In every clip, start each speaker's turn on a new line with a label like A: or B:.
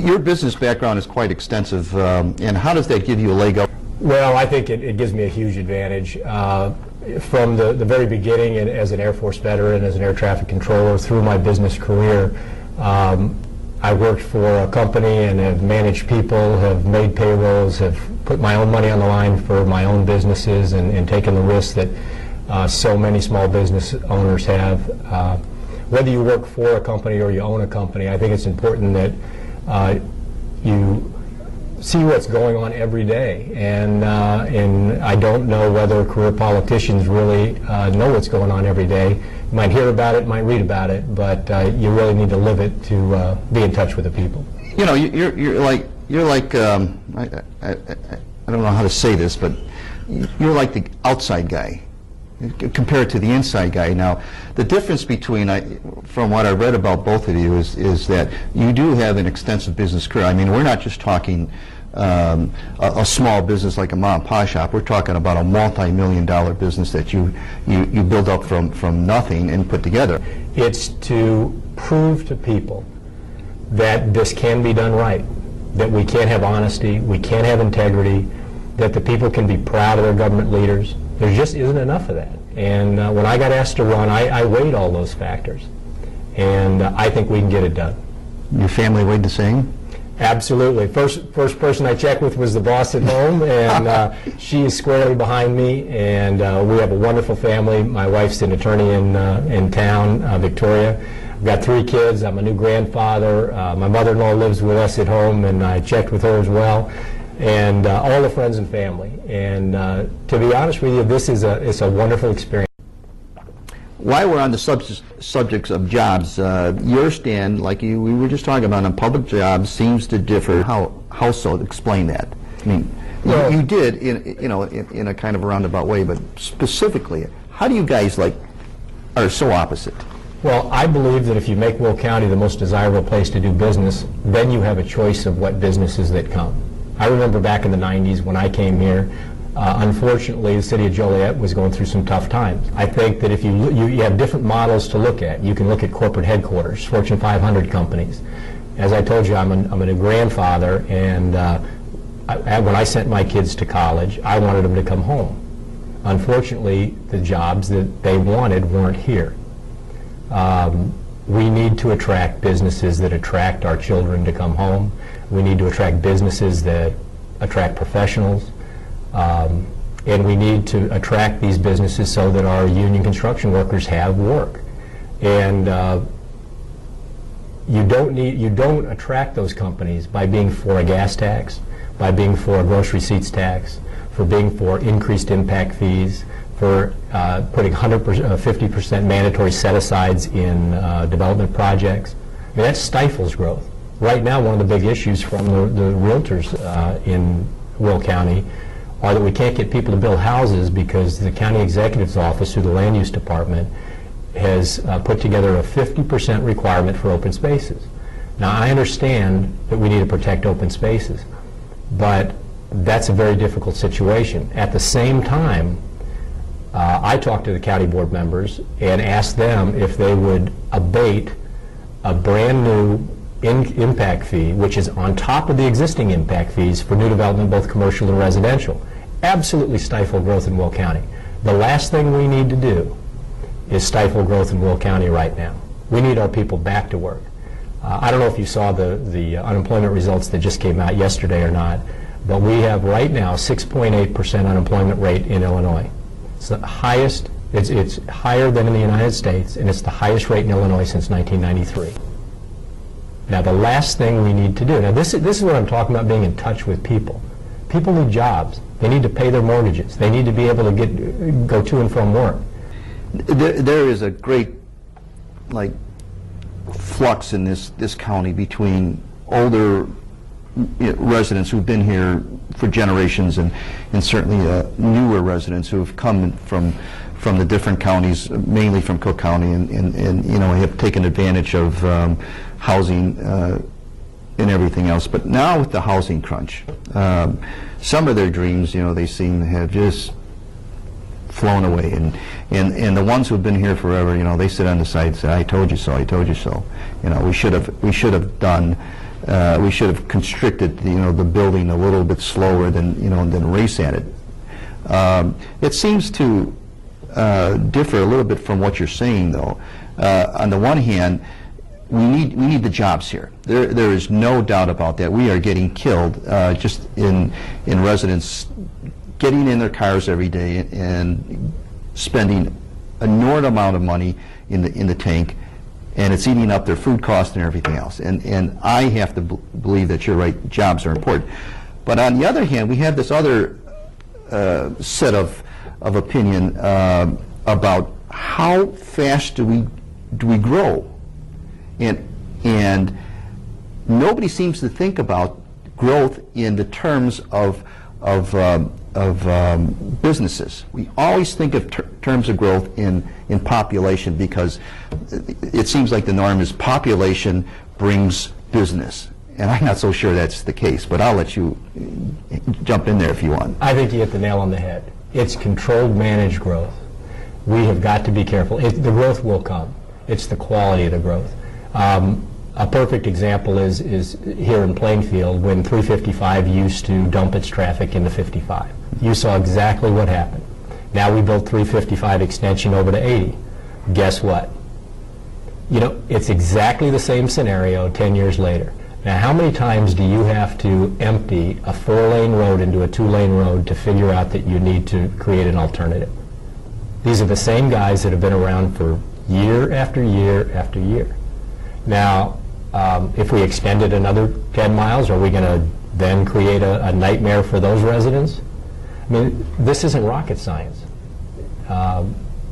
A: Your business background is quite extensive, and how does that give you a leg up?
B: Well, I think it gives me a huge advantage. From the very beginning, and as an Air Force veteran, as an air traffic controller, through my business career, I worked for a company and have managed people, have made payrolls, have put my own money on the line for my own businesses, and taken the risks that so many small business owners have. Whether you work for a company or you own a company, I think it's important that you see what's going on every day, and I don't know whether career politicians really know what's going on every day. You might hear about it, might read about it, but you really need to live it to be in touch with the people.
A: You know, you're like I don't know how to say this, but you're like the outside guy compared to the inside guy. Now, the difference between, from what I read about both of you, is that you do have an extensive business career. I mean, we're not just talking a small business like a mom and pop shop. We're talking about a multi-million-dollar business that you build up from nothing and put together.
B: It's to prove to people that this can be done right, that we can have honesty, we can have integrity, that the people can be proud of their government leaders. There just isn't enough of that. And when I got asked to run, I weighed all those factors. And I think we can get it done.
A: Your family weighed the same?
B: Absolutely. First person I checked with was the boss at home, and she is squarely behind me. And we have a wonderful family. My wife's an attorney in town, Victoria. I've got 3 kids. I'm a new grandfather. My mother-in-law lives with us at home, and I checked with her as well. And all the friends and family. And to be honest with you, it's a wonderful experience.
A: While we're on the subjects of jobs, your stand, like we were just talking about, on public jobs seems to differ. How so? Explain that. I mean, well, you did in a kind of a roundabout way, but specifically, how do you guys are so opposite?
B: Well, I believe that if you make Will County the most desirable place to do business, then you have a choice of what businesses that come. I remember back in the 90s when I came here, unfortunately the city of Joliet was going through some tough times. I think that if you have different models to look at. You can look at corporate headquarters, Fortune 500 companies. As I told you, I'm a new grandfather, and when I sent my kids to college, I wanted them to come home. Unfortunately, the jobs that they wanted weren't here. We need to attract businesses that attract our children to come home. We need to attract businesses that attract professionals. And we need to attract these businesses so that our union construction workers have work. And you don't attract those companies by being for a gas tax, by being for a gross receipts tax, for being for increased impact fees, for putting 50% mandatory set-asides in development projects. I mean, that stifles growth. Right now, one of the big issues from the realtors in Will County are that we can't get people to build houses because the county executive's office, through the land use department, has put together a 50% requirement for open spaces. Now, I understand that we need to protect open spaces, but that's a very difficult situation. At the same time, I talked to the county board members and asked them if they would abate a brand new impact fee, which is on top of the existing impact fees for new development, both commercial and residential. Absolutely stifle growth in Will County. The last thing we need to do is stifle growth in Will County right now. We need our people back to work. I don't know if you saw the unemployment results that just came out yesterday or not, but we have right now 6.8% unemployment rate in Illinois. It's the highest, it's higher than in the United States, and it's the highest rate in Illinois since 1993. Now, the last thing we need to do, now this is what I'm talking about, being in touch with people. People need jobs. They need to pay their mortgages. They need to be able to go to and from work.
A: There is a great, flux in this county between older residents who've been here for generations and certainly newer residents who have come from the different counties, mainly from Cook County, and have taken advantage of housing and everything else. But now with the housing crunch, some of their dreams, they seem to have just flown away, and the ones who've been here forever, they sit on the side and say, "I told you so, I told you so." We should have done we should have constricted the building a little bit slower than race at it. It seems to differ a little bit from what you're saying, though. On the one hand, we need the jobs here. There is no doubt about that. We are getting killed just in residents getting in their cars every day and spending an inordinate amount of money in the tank, and it's eating up their food costs and everything else. And I have to believe that you're right. Jobs are important. But on the other hand, we have this other set of opinion about how fast do we grow, and nobody seems to think about growth in the terms of businesses. We always think of terms of growth in population, because it seems like the norm is population brings business. And I'm not so sure that's the case, but I'll let you jump in there if you want.
B: I think you hit the nail on the head. It's controlled, managed growth. We have got to be careful. The growth will come. It's the quality of the growth. A perfect example is here in Plainfield, when 355 used to dump its traffic into 55. You saw exactly what happened. Now we built 355 extension over to 80. Guess what? It's exactly the same scenario 10 years later. Now, how many times do you have to empty a 4-lane road into a 2-lane road to figure out that you need to create an alternative? These are the same guys that have been around for year after year after year. Now, if we extended another 10 miles, are we going to then create a nightmare for those residents? I mean, this isn't rocket science.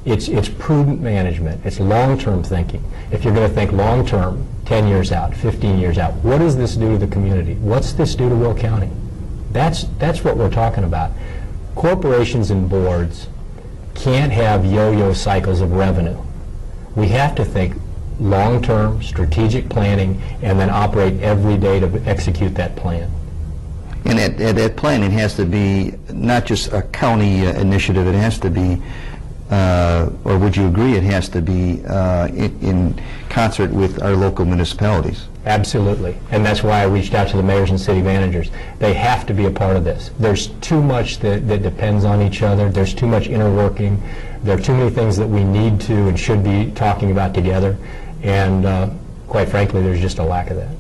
B: It's prudent management. It's long-term thinking. If you're going to think long-term, 10 years out, 15 years out, what does this do to the community? What's this do to Will County? That's what we're talking about. Corporations and boards can't have yo-yo cycles of revenue. We have to think long-term, strategic planning, and then operate every day to execute that plan.
A: And that plan, it has to be not just a county initiative, it has to be, or would you agree, it has to be in concert with our local municipalities?
B: Absolutely. And that's why I reached out to the mayors and city managers. They have to be a part of this. There's too much that depends on each other. There's too much interworking. There are too many things that we need to and should be talking about together. And quite frankly, there's just a lack of that.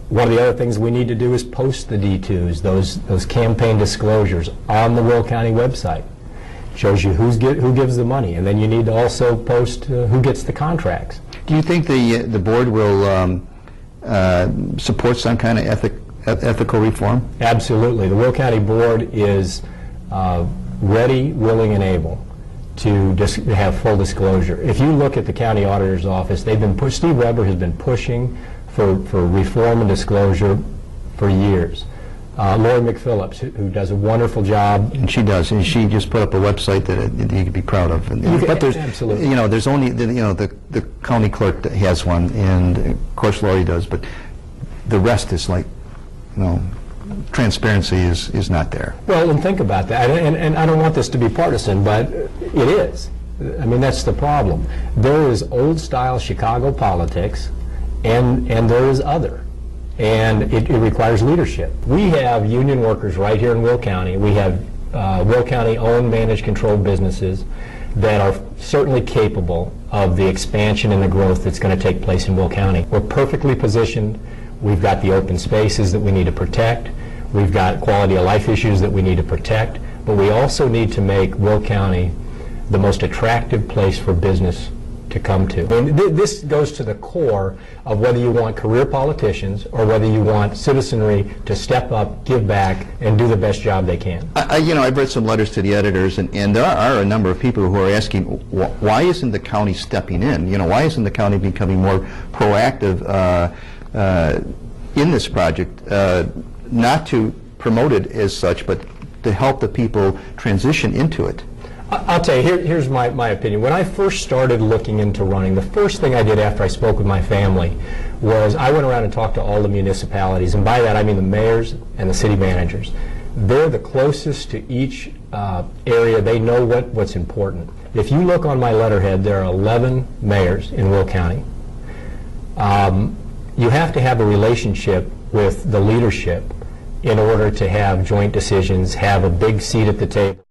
B: One of the other things we need to do is post the D2s, those campaign disclosures, on the Will County website. Shows you who gives the money, and then you need to also post who gets the contracts.
A: Do you think the board will support some kind of ethical reform?
B: Absolutely. The Will County Board is ready, willing, and able to have full disclosure. If you look at the county auditor's office, Steve Weber has been pushing for reform and disclosure for years. Lori McPhillips, who does a wonderful job.
A: And she does, and she just put up a website that you could be proud of. But there's,
B: absolutely.
A: There's only, the county clerk that has one, and of course Lori does, but the rest is like, transparency is not there.
B: Well, and think about that, and I don't want this to be partisan, but it is. I mean, that's the problem. There is old-style Chicago politics, and there is other. And it requires leadership. We have union workers right here in Will County. We have Will County-owned, managed, controlled businesses that are certainly capable of the expansion and the growth that's going to take place in Will County. We're perfectly positioned. We've got the open spaces that we need to protect. We've got quality of life issues that we need to protect. But we also need to make Will County the most attractive place for business to come to. And this goes to the core of whether you want career politicians or whether you want citizenry to step up, give back, and do the best job they can.
A: I've read some letters to the editors, and there are a number of people who are asking, why isn't the county stepping in? Why isn't the county becoming more proactive in this project, not to promote it as such, but to help the people transition into it?
B: I'll tell you, here's my opinion. When I first started looking into running, the first thing I did after I spoke with my family was I went around and talked to all the municipalities, and by that I mean the mayors and the city managers. They're the closest to each area. They know what's important. If you look on my letterhead, there are 11 mayors in Will County. you have to have a relationship with the leadership in order to have joint decisions, have a big seat at the table.